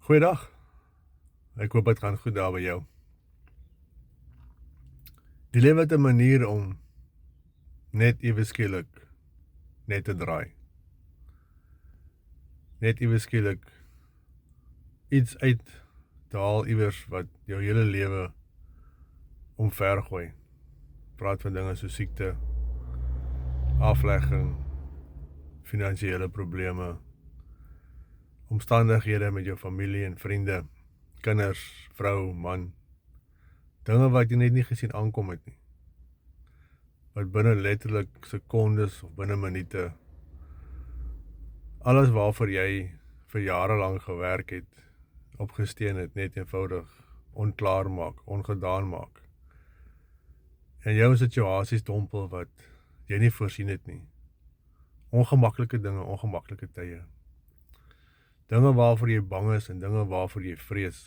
Goeiedag, ek hoop het gaan goed daar by jou. Die lewe het 'n manier om net ewe skielik net te draai. Net ewe skielik iets uit te haal iewers wat jou hele lewe omvergooi. Praat van dinge so siekte, aflegging, finansiële probleme, omstandighede met jou familie en vriende, kinders, vrou, man, dinge wat jy net nie gesien aankom het nie, wat binne letterlik sekondes of binne minute, alles waarvoor jy vir jare lang gewerk het, opgesteen het, net eenvoudig onklaar maak, ongedaan maak, en jou situasies dompel wat jy nie voorsien het nie, ongemaklike dinge, ongemaklike tye, dinge waarvoor jy bang is en dinge waarvoor jy vrees.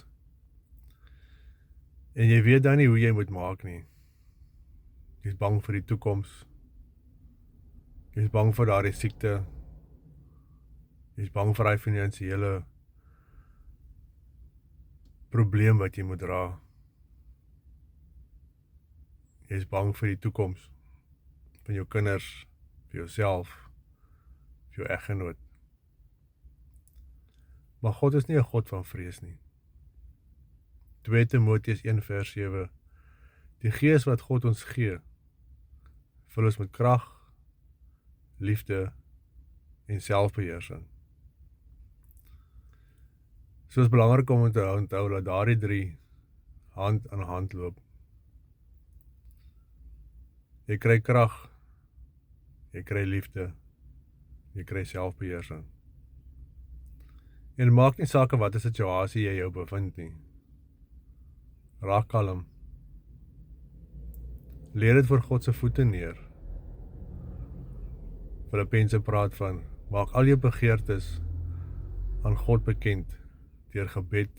En jy weet dan nie hoe jy moet maak nie. Jy is bang vir die toekoms. Jy is bang vir daardie siekte. Jy is bang vir daai finansiële probleem wat jy moet dra. Jy is bang vir die toekoms van jou kinders, vir jouself, vir jou eggenoot. Maar God is nie 'n God van vrees nie. 2 Timoteus 1:7 Die Gees wat God ons gee, vul ons met krag, liefde en selfbeheersing. So is belangrik om te onthou dat daardie 3 hand aan hand loop. Jy kry krag, jy kry liefde, jy kry selfbeheersing. En maak nie saak in watter situasie jy jou bevind nie. Raak kalm. Leer dit voor God se voete neer. Filippense praat van, maak al jou begeertes aan God bekend, deur gebed,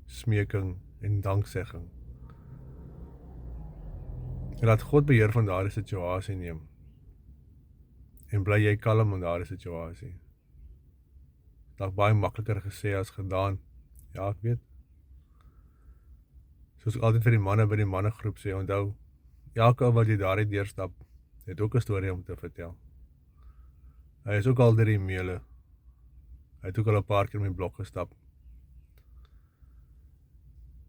smeking en danksegging. En laat God beheer van daardie situasie neem. En bly jy kalm in daardie situasie. Dalk baie makliker gesê as gedaan. Ja, ek weet. Soos ek altyd vir die manne by die mannegroep sê, onthou, elke ou wat jy daardie deurstap, het ook 'n storie om te vertel. Hy is ook al deur die meule. Hy het ook al 'n paar keer met die blok gestap.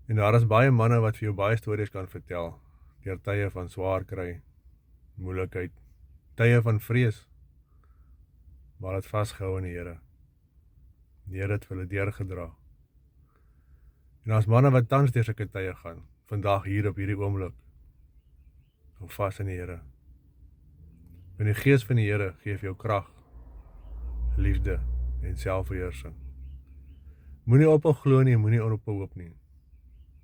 En daar is baie manne wat vir jou baie stories kan vertel, deur tye van swaar kry, moeilikheid, tye van vrees, maar het vasgehou in die Here. Die Here het vir hulle deurgedra. En as manne wat tans deur sulke tye gaan, vandag hier op hierdie oomblik, hou vas in die Here. En die Gees van die Here gee vir jou krag, liefde en selfbeheersing. Moenie ophou glo nie, moenie ophou hoop nie.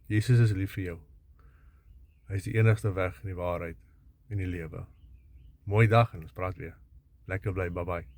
Jesus is lief vir jou. Hy is die enigste weg in die waarheid en die lewe. Mooi dag en ons praat weer. Lekker bly, bye bye.